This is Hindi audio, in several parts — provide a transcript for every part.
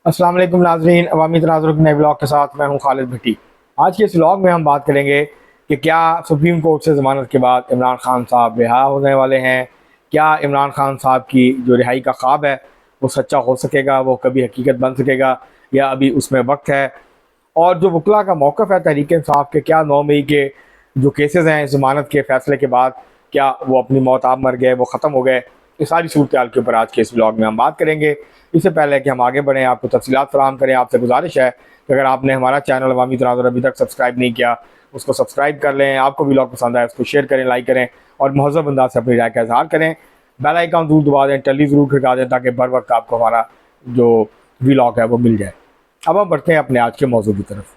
अस्सलाम वालेकुम नाज़रीन, अवामी तनाज़ुर के नए ब्लॉग के साथ मैं हूं खालिद भट्टी। आज के इस ब्लॉग में हम बात करेंगे कि क्या सुप्रीम कोर्ट से ज़मानत के बाद इमरान खान साहब रिहा होने वाले हैं। क्या इमरान खान साहब की जो रिहाई का ख्वाब है वो सच्चा हो सकेगा, वो कभी हकीकत बन सकेगा या अभी उसमें वक्त है। और जो वकला का मौक़िफ़ है तहरीक इंसाफ के, क्या 9 मई के जो केसेस हैं ज़मानत के फ़ैसले के बाद क्या वो अपनी मौत आप मर गए, वो ख़त्म हो गए। इस सारी सूरत हाल के ऊपर आज के इस ब्लॉग में हम बात करेंगे। इससे पहले कि हम आगे बढ़ें, आपको तफसीलात फराहम करें, आपसे गुजारिश है कि अगर आपने हमारा चैनल अवामी तनाज़ुर अभी तक सब्सक्राइब नहीं किया उसको सब्सक्राइब कर लें। आपको ब्लॉग पसंद आए उसको शेयर करें, लाइक करें और महज़ब अंदाज से अपनी राय का इजहार करें। बेल आइकन ज़रूर दबा दें, टली ज़रूर खड़का दें ताकि बर वक्त आपको हमारा जो व्लॉग है वो मिल जाए। अब हम बढ़ते हैं अपने आज के मौजू की तरफ।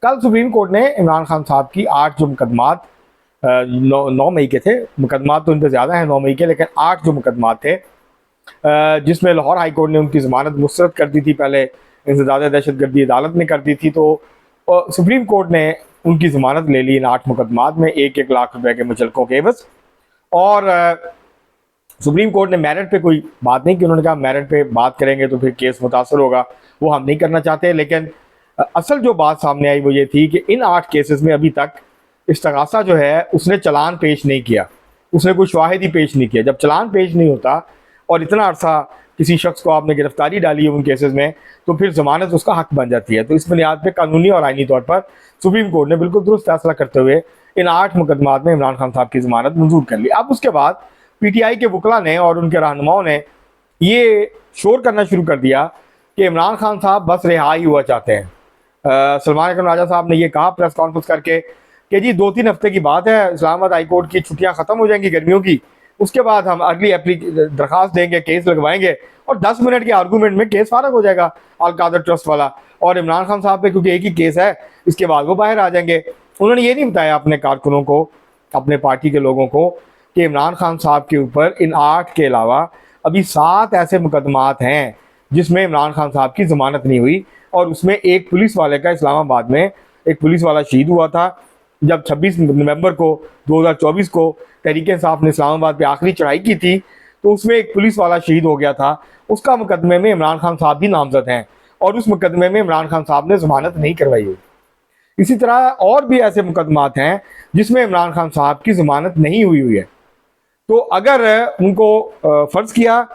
कल सुप्रीम कोर्ट ने इमरान खान साहब की 8 जो मुकदमात 9 मई के थे, मुकदमात तो इनके ज़्यादा हैं 9 मई के, लेकिन 8 जो मुकदमात थे जिसमें लाहौर हाई कोर्ट ने उनकी ज़मानत मुस्तरद कर दी थी, पहले इंसदाद दहशतगर्दी अदालत ने कर दी थी, तो सुप्रीम कोर्ट ने उनकी ज़मानत ले ली इन 8 मुकदमात में 1-1 लाख रुपए के मुचलकों के एवज़। और सुप्रीम कोर्ट ने मेरिट पे कोई बात नहीं की। उन्होंने कहा मेरिट पे बात करेंगे तो फिर केस मुतासर होगा, वो हम नहीं करना चाहते। लेकिन असल जो बात सामने आई वो ये थी कि इन 8 केसेस में अभी तक इस्तगासा जो है उसने चलान पेश नहीं किया, उसने कोई शवाहिद ही पेश नहीं किया। जब चलान पेश नहीं होता और इतना अरसा किसी शख्स को आपने गिरफ्तारी डाली है उन केसेस में, तो फिर ज़मानत उसका हक बन जाती है। तो इस बुनियाद पर कानूनी और आइनी तौर पर सुप्रीम कोर्ट ने बिल्कुल दुरुस्त फैसला करते हुए इन 8 मुकदमात में इमरान खान साहब की ज़मानत मंजूर कर ली। अब उसके बाद PTI के वकला ने और उनके रहनुमाओं ने ये शोर करना शुरू कर दिया कि इमरान खान साहब बस रिहाई हुआ चाहते हैं। सलमान अकरम राजा साहब ने ये कहा प्रेस कॉन्फ्रेंस करके कि जी 2-3 हफ्ते की बात है, इस्लामाबाद हाई कोर्ट की छुट्टियां ख़त्म हो जाएंगी गर्मियों की, उसके बाद हम अगली दरखास्त देंगे, केस लगवाएंगे और 10 मिनट के आर्गूमेंट में केस फारग हो जाएगा अल कादर ट्रस्ट वाला। और इमरान खान साहब पे क्योंकि एक ही केस है, इसके बाद वो बाहर आ जाएंगे। उन्होंने ये नहीं बताया अपने कारकुनों को, अपने पार्टी के लोगों को, कि इमरान खान साहब के ऊपर इन 8 के अलावा अभी 7 ऐसे मुकदमात हैं जिसमें इमरान खान साहब की ज़मानत नहीं हुई। और उसमें एक पुलिस वाले का, इस्लामाबाद में एक पुलिस वाला शहीद हुआ था जब 26 नवंबर को 2024 को तहरीक इंसाफ ने इस्लामाबाद पे आखिरी चढ़ाई की थी, तो उसमें एक पुलिस वाला शहीद हो गया था। उसका मुकदमे में इमरान खान साहब भी नामजद हैं और उस मुकदमे में इमरान खान साहब ने ज़मानत नहीं करवाई हुई। इसी तरह और भी ऐसे मुकदमात हैं जिसमें इमरान खान साहब की ज़मानत नहीं हुई है। तो अगर उनको फ़र्ज़ किया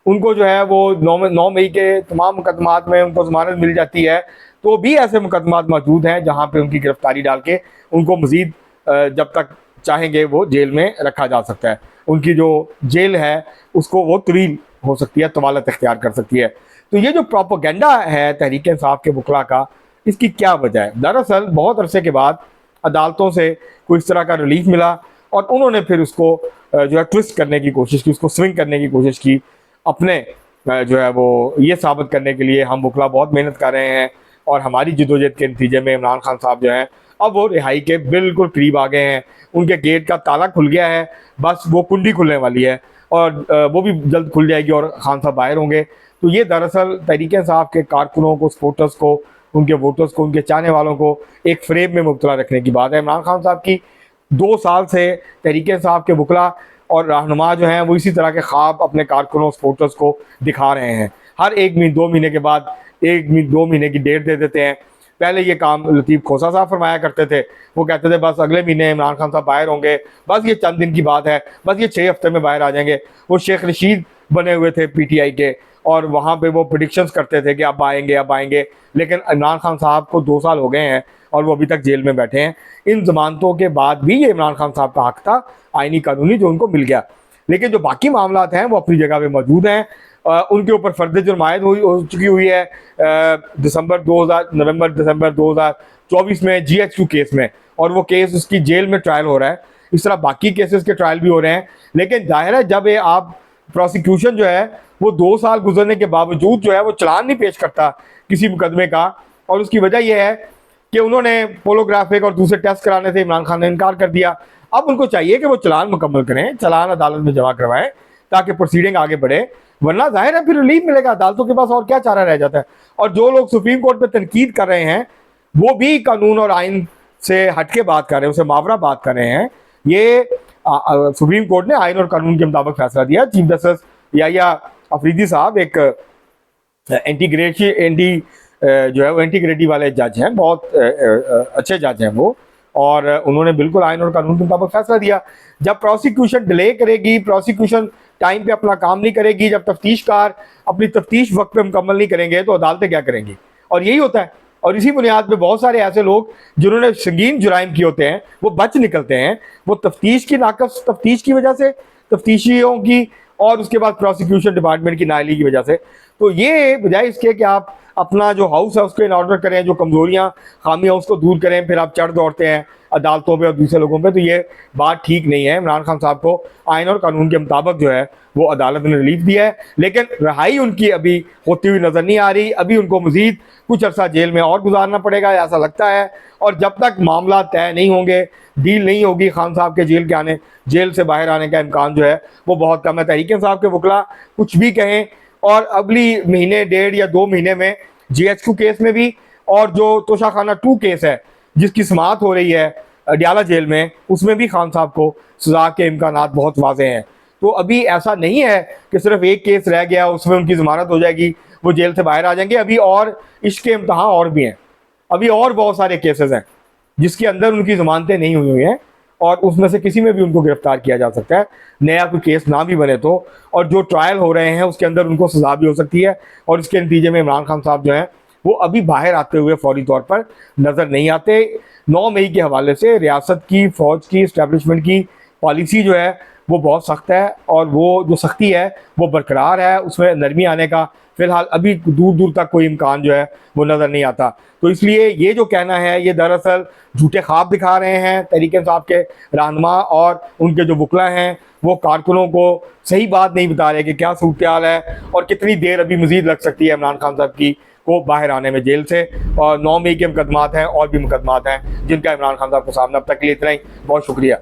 उनको जो है वो 9 मई के तमाम मुकदमात में उनको ज़मानत मिल जाती है, तो भी ऐसे मुकदमात मौजूद हैं जहां पे उनकी गिरफ्तारी डाल के उनको मज़ीद जब तक चाहेंगे वो जेल में रखा जा सकता है। उनकी जो जेल है उसको वो तवील हो सकती है, तवालत इख्तियार कर सकती है। तो ये जो प्रोपोगेंडा है तहरीक इंसाफ के वकला का, इसकी क्या वजह है? दरअसल बहुत अरसे के बाद अदालतों से कोई इस तरह का रिलीफ मिला और उन्होंने फिर उसको जो है ट्विस्ट करने की कोशिश की, उसको स्विंग करने की कोशिश की अपने जो है वो ये साबित करने के लिए हम वकला बहुत मेहनत कर रहे हैं और हमारी जदोजहद के नतीजे में इमरान खान साहब जो हैं अब वो रिहाई के बिल्कुल करीब आ गए हैं। उनके गेट का ताला खुल गया है, बस वो कुंडी खुलने वाली है और वो भी जल्द खुल जाएगी और खान साहब बाहर होंगे। तो ये दरअसल तहरीक इंसाफ के कारकुनों को, सपोर्टर्स को, उनके वोटर्स को, उनके चाहने वालों को एक फ्रेम में मुब्तला रखने की बात है। इमरान खान साहब की 2 साल से तहरीक इंसाफ के वकला और रहनुमा जो हैं वो इसी तरह के ख्वाब अपने कारकुनों, सपोर्टर्स को दिखा रहे हैं। हर 1 महीने 2 महीने के बाद 1-2 महीने की डेट दे देते हैं। पहले ये काम लतीफ़ खोसा साहब फरमाया करते थे, वो कहते थे बस अगले महीने इमरान खान साहब बाहर होंगे, बस ये चंद दिन की बात है, बस ये 6 हफ्ते में बाहर आ जाएंगे। वो शेख रशीद बने हुए थे PTI के और वहाँ पे वो प्रेडिक्शंस करते थे कि अब आएंगे, अब आएंगे। लेकिन इमरान खान साहब को 2 साल हो गए हैं और वो अभी तक जेल में बैठे हैं। इन ज़मानतों के बाद भी ये इमरान खान साहब का हक था आइनी कानूनी जो उनको मिल गया। लेकिन जो बाकी मामलात हैं वो अपनी जगह पे मौजूद हैं। उनके ऊपर फर्द जुर्म आयद हो चुकी हुई है नवंबर दिसंबर 2024 में GHQ केस में, और वो केस उसकी जेल में ट्रायल हो रहा है। इस तरह बाकी केसेस के ट्रायल भी हो रहे हैं। लेकिन जाहिर है जब ये आप प्रोसिक्यूशन जो है वो 2 साल गुजरने के बावजूद जो है वो चलान नहीं पेश करता किसी मुकदमे का, और उसकी वजह यह है कि उन्होंने पोलोग्राफिक और दूसरे टेस्ट कराने से इमरान खान ने इनकार कर दिया। अब उनको चाहिए कि वो चलान मुकम्मल करें, चलान अदालत में जमा करवाएं ताकि प्रोसीडिंग आगे बढ़े, वरना जाहिर है फिर रिलीफ मिलेगा। अदालतों के पास और क्या चारा रह जाता है। और जो लोग सुप्रीम कोर्ट पे तनकीद कर रहे हैं वो भी कानून और आइन से हटके बात कर रहे हैं, उसे मावरा बात कर रहे हैं। ये सुप्रीम कोर्ट ने आइन और कानून के मुताबिक फैसला दिया। चीफ जस्टिस याहिया अफरीदी साहब एक एंटी जो है वो इंटीग्रिटी वाले जज हैं, बहुत अच्छे जज हैं वो, और उन्होंने बिल्कुल आइन और कानून के मुताबिक फैसला दिया। जब प्रोसिक्यूशन डिले करेगी, प्रोसिक्यूशन टाइम पे अपना काम नहीं करेगी, जब तफ्तीशकार अपनी तफ्तीश वक्त पे मुकम्मल नहीं करेंगे तो अदालतें क्या करेंगी? और यही होता है। और इसी बुनियाद पे बहुत सारे ऐसे लोग जिन्होंने संगीन जुराइम किए होते हैं वो बच निकलते हैं, वो तफ्तीश की नाकस तफ्तीश की वजह से, तफ्तीशियों की और उसके बाद प्रोसिक्यूशन डिपार्टमेंट की नाअहली की वजह से। तो ये बजाय इसके कि आप अपना जो हाउस है उसको इन ऑर्डर करें, जो कमजोरियां खामियां उसको दूर करें, फिर आप चढ़ दौड़ते हैं अदालतों पे और दूसरे लोगों पे, तो ये बात ठीक नहीं है। इमरान खान साहब को आइन और कानून के मुताबिक जो है वो अदालत ने रिलीफ दिया है, लेकिन रहाई उनकी अभी होती हुई नजर नहीं आ रही। अभी उनको मजीद कुछ अरसा जेल में और गुजारना पड़ेगा ऐसा लगता है। और जब तक मामला तय नहीं होंगे, डील नहीं होगी, खान साहब के जेल से बाहर आने का इम्कान जो है वो बहुत कम है। तहरीक इंसाफ के वकला कुछ भी कहें, और अगली महीने 1.5 या 2 महीने में GHQ केस में भी, और जो तोशाखाना 2 केस है जिसकी समाअत हो रही है अडियाला जेल में, उसमें भी खान साहब को सजा के इम्कानात बहुत वाज़ेह हैं। तो अभी ऐसा नहीं है कि सिर्फ एक केस रह गया उसमें उनकी ज़मानत हो जाएगी, वो जेल से बाहर आ जाएंगे। अभी और इसके इम्तहान और भी हैं, अभी और बहुत सारे केसेस हैं जिसके अंदर उनकी ज़मानतें नहीं हुई हैं, और उसमें से किसी में भी उनको गिरफ्तार किया जा सकता है, नया कोई केस ना भी बने तो। और जो ट्रायल हो रहे हैं उसके अंदर उनको सजा भी हो सकती है, और इसके नतीजे में इमरान खान साहब जो हैं वो अभी बाहर आते हुए फौरी तौर पर नज़र नहीं आते। 9 मई के हवाले से रियासत की, फ़ौज की, इस्टेब्लिशमेंट की पॉलिसी जो है वो बहुत सख्त है, और वो जो सख्ती है वो बरकरार है, उसमें नरमी आने का फ़िलहाल अभी दूर दूर तक कोई इम्कान जो है वो नज़र नहीं आता। तो इसलिए ये जो कहना है ये दरअसल झूठे ख्वाब दिखा रहे हैं तहरीक इंसाफ के रहनुमा, और उनके जो वकला हैं वो कारकुनों को सही बात नहीं बता रहे कि क्या सूरत हाल है और कितनी देर अभी मज़ीद लग सकती है इमरान खान साहब की को बाहर आने में जेल से। और 9 मई के मुकदमात हैं और भी मुकदमात हैं जिनका इमरान खान साहब को सामना। अब तक के लिए इतना ही, बहुत शुक्रिया।